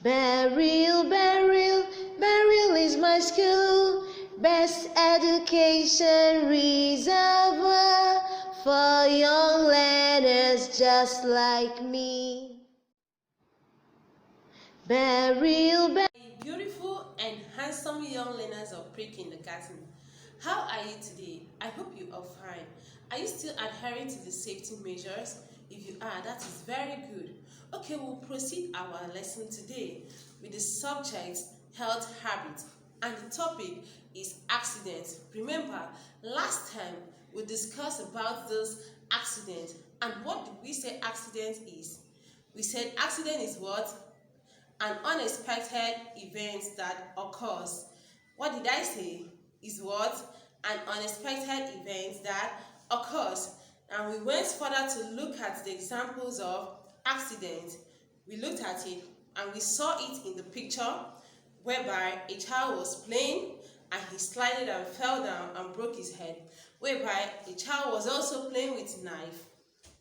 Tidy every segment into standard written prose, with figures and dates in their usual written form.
Beryl, Beryl, Beryl is my school, best education reservoir for young learners just like me. Beryl, Beautiful and handsome young learners of pre-kindergarten. How are you today? I hope you are fine. Are you still adhering to the safety measures? If you are, that is very good. Okay, we'll proceed our lesson today with the subject health habits, and the topic is accidents. Remember, last time we discussed about this accident, and what did we say accident is? We said accident is what? An unexpected event that occurs. What did I say? Is what? An unexpected event that occurs. And we went further to look at the examples of accidents. We looked at it and we saw it in the picture whereby a child was playing and he slided and fell down and broke his head. Whereby a child was also playing with knife.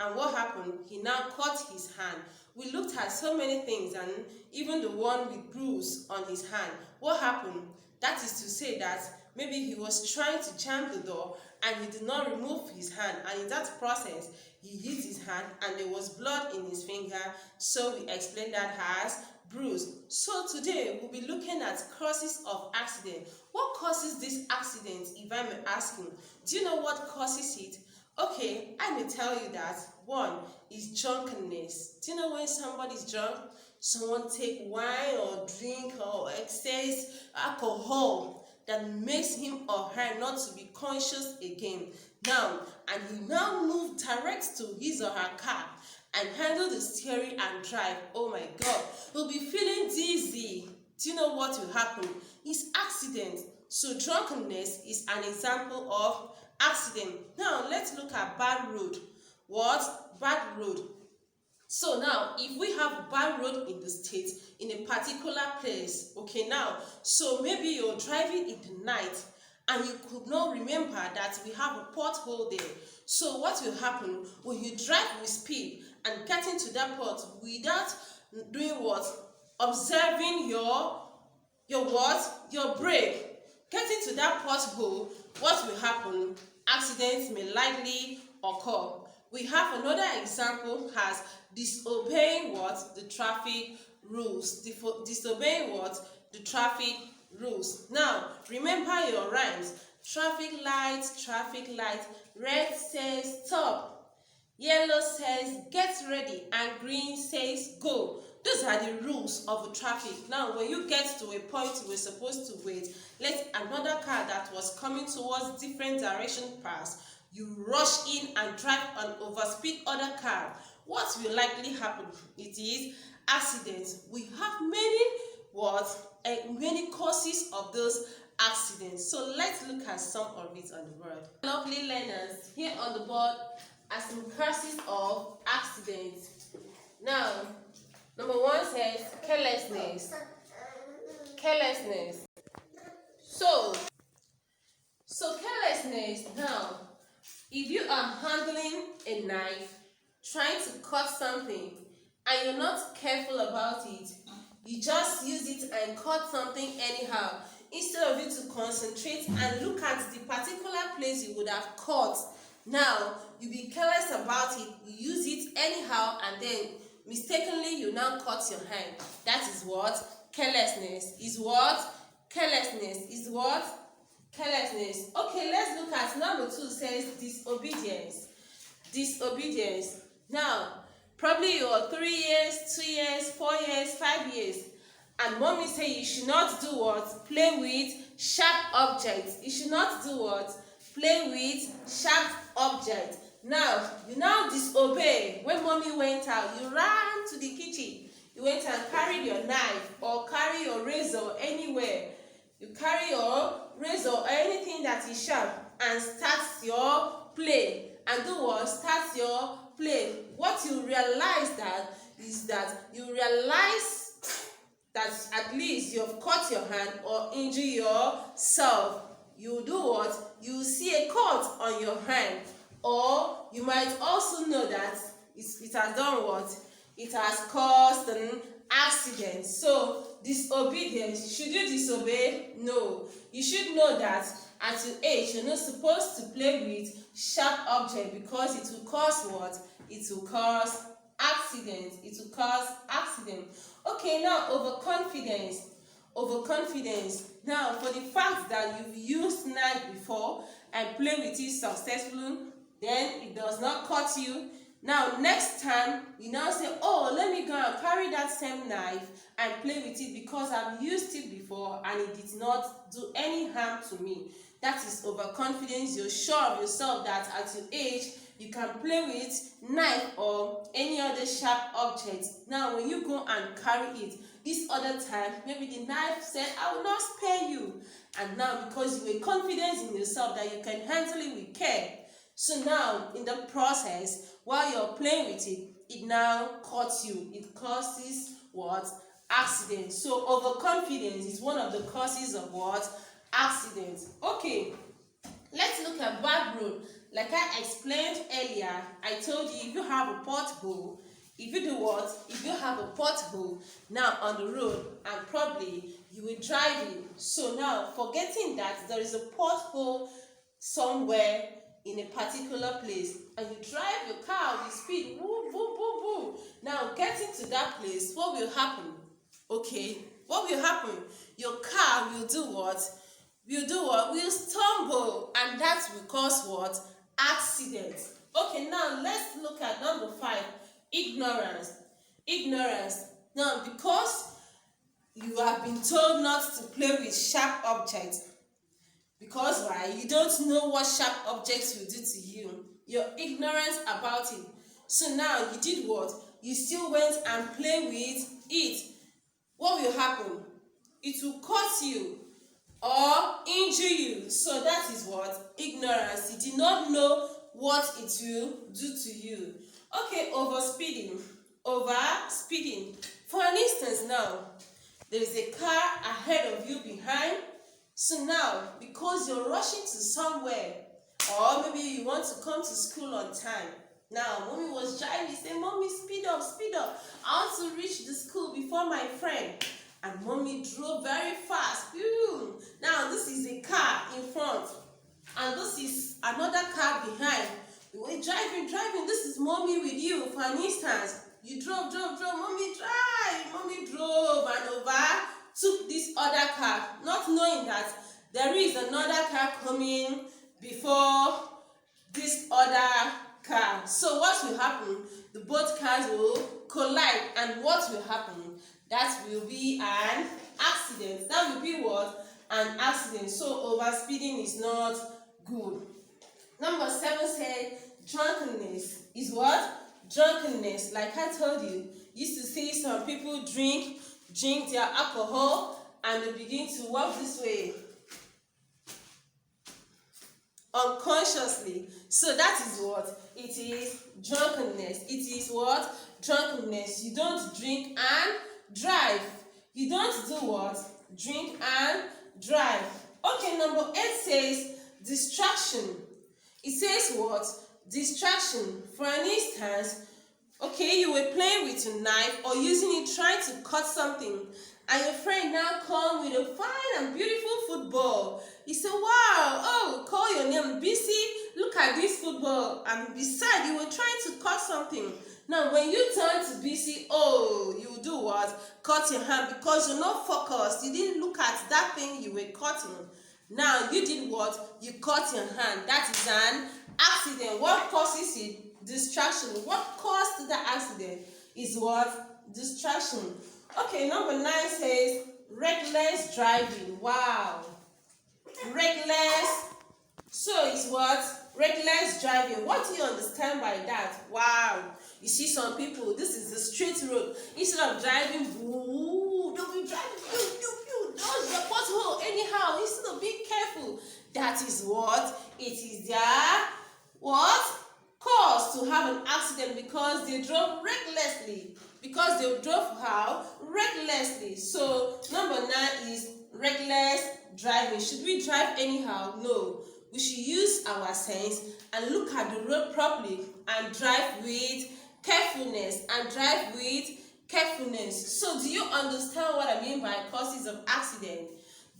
And what happened? He now cut his hand. We looked at so many things, and even the one with bruise on his hand. What happened? That is to say that maybe he was trying to jam the door and he did not remove his hand, and in that process he hit his hand and there was blood in his finger, so we explained that as bruise. So today we'll be looking at causes of accident. What causes this accident, if I may ask you? Do you know what causes it? Okay, I may tell you that one is drunkenness. Do you know when somebody is drunk? Someone take wine or drink or excess alcohol that makes him or her not to be conscious again. Now, and he now move direct to his or her car and handle the steering and drive. Oh my God, he'll be feeling dizzy. Do you know what will happen? It's accident. So drunkenness is an example of accident. Now let's look at bad road. What? Bad road. So now if we have a bad road in the state, in a particular place, okay, now so maybe you're driving in the night and you could not remember that we have a pothole there. So what will happen when you drive with speed and get into that pot without doing what? Observing your what? Your brake. Getting to that pothole, what will happen? Accidents may likely occur. We have another example as disobeying what? The traffic rules. Disobeying what? The traffic rules. Now, remember your rhymes. Traffic light, red says stop, yellow says get ready, and green says go. Those are the rules of the traffic. Now, when you get to a point you were supposed to wait, let another car that was coming towards different direction pass, you rush in and drive and overspeed other car. What will likely happen? It is accidents. We have many causes of those accidents. So let's look at some of it on the board. Lovely learners, here on the board are some causes of accidents. Now, number one says carelessness. Carelessness. So carelessness. Now, if you are handling a knife, trying to cut something, and you're not careful about it, you just use it and cut something anyhow, instead of you to concentrate and look at the particular place you would have cut. Now, you be careless about it, you use it anyhow, and then mistakenly you now cut your hand. That is what? Carelessness. Is what? Carelessness. Is what? Carelessness. Okay, let's look at number 2. Says disobedience. Disobedience. Now, probably you are 3 years, 2 years, 4 years, 5 years, and mommy say you should not do what? Play with sharp objects. You should not do what? Play with sharp objects. Now, you now disobey. When mommy went out, you ran to the kitchen. You went and carried your knife or carry your razor anywhere. You carry your razor or anything that is sharp and start your play. And do what? Start your play. What you realize is that you realize that at least you have cut your hand or injured yourself. You do what? You see a cut on your hand, or you might also know that it has done what? It has caused an accident. So disobedience, should you disobey? No. You should know that at your age you're not supposed to play with sharp object, because it will cause what? It will cause accident. It will cause accident. Okay, now overconfidence. Overconfidence. Now, for the fact that you've used knife before and play with it successfully, then it does not cut you. Now, next time, you now say, oh, let me go and carry that same knife and play with it because I've used it before and it did not do any harm to me. That is overconfidence. You're sure of yourself that at your age, you can play with knife or any other sharp object. Now, when you go and carry it, this other time, maybe the knife said, I will not spare you. And now, because you were confident in yourself that you can handle it with care, so now, in the process, while you're playing with it, it now cuts you. It causes what? Accident. So overconfidence is one of the causes of what? Accident. Okay, let's look at bad road. Like I explained earlier, I told you, if you have a pothole, if you do what? If you have a pothole now on the road, and probably you will drive in. So now, forgetting that there is a pothole somewhere in a particular place, and you drive your car with speed, woo, woo, woo, woo. Now, getting to that place, what will happen? Okay, what will happen? Your car will do what? Will stumble, and that will cause what? Accident. Okay, now let's look at number 5, ignorance. Ignorance. Now, because you have been told not to play with sharp objects, because why? You don't know what sharp objects will do to you. You're ignorant about it. So now you did what? You still went and played with it. What will happen? It will cut you or injure you. So that is what? Ignorance. You did not know what it will do to you. Okay, overspeeding. Overspeeding. For an instance now, there is a car ahead of you behind. So now, because you're rushing to somewhere, or maybe you want to come to school on time. Now, mommy was driving, you say, mommy, speed up, speed up. I want to reach the school before my friend. And mommy drove very fast. Phew. Now, this is a car in front, and this is another car behind. You were driving. This is mommy with you. For an instance, you drove, mommy drive. Mommy drove and overtook this other car, not knowing that there is another car coming before this other car. So what will happen? The both cars will collide, and what will happen? That will be an accident. That will be what? An accident. So overspeeding is not good. Number 7 said drunkenness is what? Drunkenness. Like I told you, used to see some people drink their alcohol and they begin to walk this way unconsciously. So that is what? It is drunkenness. It is what? Drunkenness. You don't drink and drive. You don't do what? Drink and drive. Okay, number 8 says distraction. It says what? Distraction. For an instance, okay, you were playing with your knife or using it trying to cut something, and your friend now come with a fine and beautiful football. You say, wow, oh, call your name, BC, look at this football. And beside, you were trying to cut something. Now, when you turn to BC, oh, you do what? Cut your hand, because you're not focused. You didn't look at that thing you were cutting. Now, you did what? You cut your hand. That is an accident. What causes it? Distraction. What caused the accident is what? Distraction. Okay, number 9 says reckless driving. Wow. Reckless. So it's what? Reckless driving. What do you understand by that? Wow. You see some people, this is the straight road. Instead of driving, they'll be driving, dodge the pothole anyhow. Instead of being careful. That is what? It is their what? Cause to have an accident, because they drove recklessly. Because they drove how? Recklessly. So number 9 is reckless driving. Should we drive anyhow? No. We should use our sense and look at the road properly and drive with carefulness carefulness. So do you understand what I mean by causes of accident?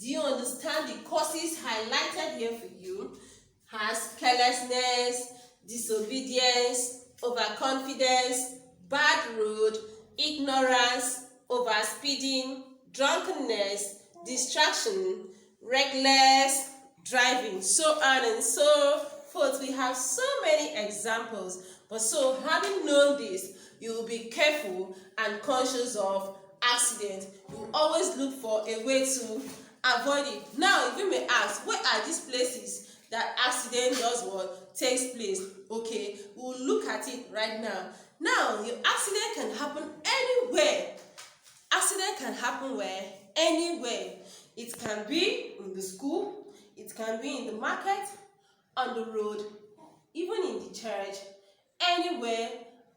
Do you understand the causes highlighted here for you? Has carelessness, disobedience, overconfidence, bad road, ignorance, overspeeding, drunkenness, distraction, reckless driving, so on and so forth. We have so many examples. But so having known this, you will be careful and conscious of accident. You will always look for a way to avoid it. Now, if you may ask, where are these places that accident does what? Takes place. Okay, we'll look at it right now. Now, your accident can happen anywhere. Accident can happen where? Anywhere. It can be in the school, it can be in the market, on the road, even in the church, anywhere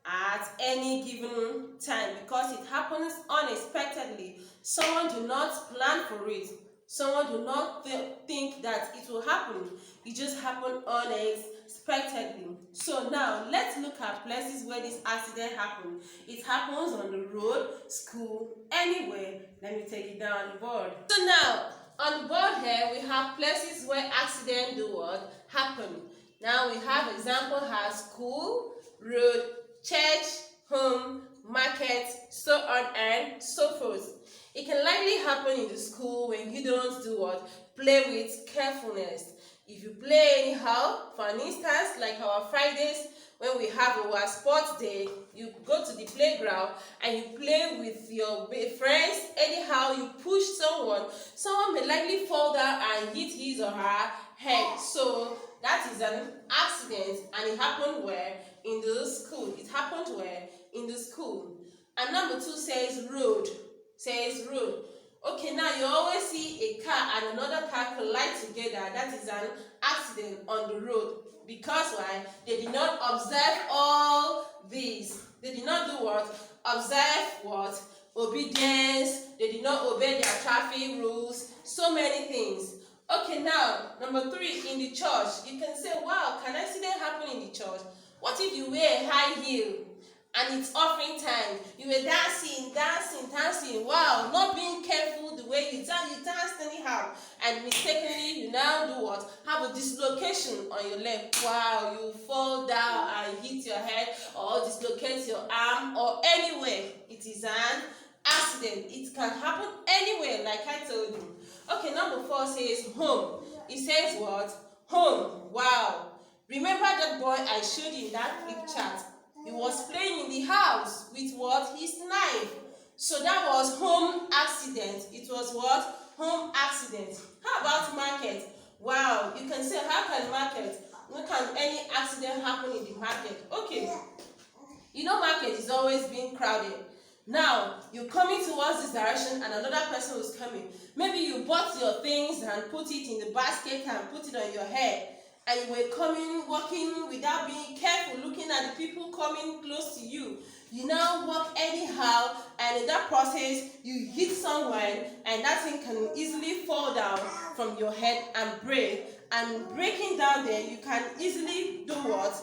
at any given time, because it happens unexpectedly. Someone do not plan for it. Someone do not think that it will happen. It just happened unexpectedly. So now let's look at places where this accident happened. It happens on the road, school, anywhere. Let me take it down on the board. So now on the board here we have places where accident do what? Happen. Now we have example as school, road, church, home, market, so on and so forth. It can likely happen in the school when you don't do what? Play with carefulness. If you play anyhow, for an instance, like our Fridays, when we have our sports day, you go to the playground and you play with your friends, anyhow, you push someone may likely fall down and hit his or her head. So that is an accident, and it happened where? In the school. It happened where? In the school. And number 2 says road. Okay, now you always see a car and another car collide together. That is an accident on the road. Because why? They did not observe all these. They did not do what? Observe what? Obedience. They did not obey their traffic rules. So many things. Okay, now, number 3, in the church. You can say, wow, can accident happen in the church? What if you wear a high heel and it's offering time? You were dancing. Wow, not being careful the way you dance anyhow. And mistakenly, you now do what? Have a dislocation on your leg. Wow, you fall down and hit your head or dislocate your arm or anywhere. It is an accident. It can happen anywhere, like I told you. Okay, number 4 says home. It says what? Home. Wow. Remember that boy I showed you in that flip chart? He was playing in the house with what? His knife. So that was home accident. It was what? Home accident. How about market? Wow. You can say, how can market? How can any accident happen in the market? Okay. You know market is always being crowded. Now, you're coming towards this direction and another person was coming. Maybe you bought your things and put it in the basket and put it on your head. And you were walking without being careful, looking at the people coming close to you. You now walk anyhow, and in that process, you hit someone, and that thing can easily fall down from your head and break. And breaking down there, you can easily do what?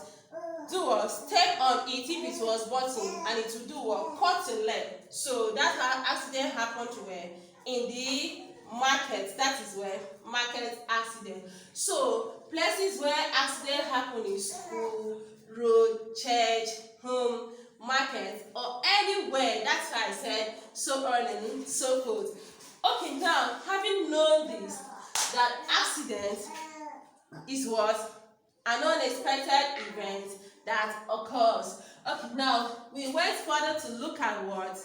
Step on it if it was button, and it will do what? Cut your leg. So that's how accident happened where? In the market. That is where market accident. So places where accident happen in school, road, church, home, market, or anywhere. That's why I said so on and so forth. Okay, now having known this, that accident is what? An unexpected event that occurs. Okay, now we went further to look at what?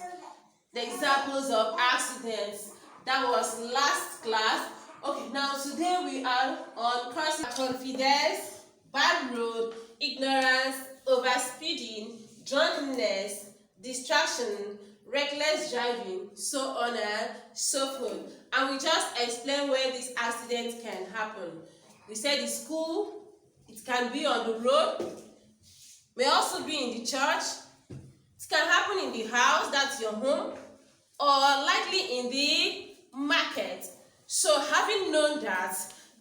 The examples of accidents. That was last class. Okay, now today we are on confidence, bad road, ignorance, overspeeding, drunkenness, distraction, reckless driving, so on and so forth. And we just explained where these accidents can happen. We said in school, it can be on the road, may also be in the church, it can happen in the house, that's your home, or likely in the market. So having known that,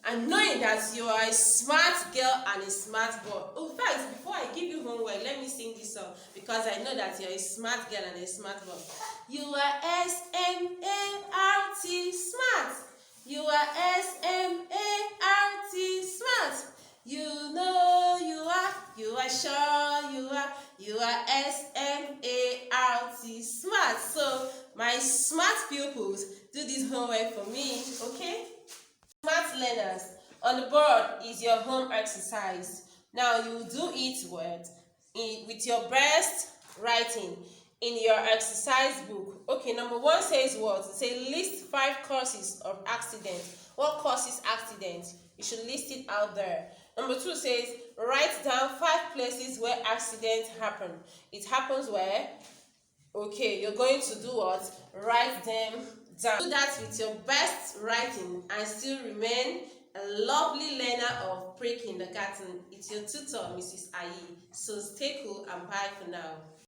and knowing that you are a smart girl and a smart boy. In fact, before I give you homework, let me sing this song because I know that you're a smart girl and a smart boy. You are SMART, smart. You are SMART, smart. You know you are sure you are SMART, smart. So my smart pupils, do this homework for me, okay? Smart learners, on the board is your home exercise. Now you do it with your best writing in your exercise book. Okay, number 1 says what? It says list 5 causes of accident. What causes accident? You should list it out there. Number 2 says write down 5 places where accidents happen. It happens where? Okay, you're going to do what? Write them down. Do that with your best writing and still remain a lovely learner of pre-kindergarten. It's your tutor, Mrs. Ayi. So stay cool and bye for now.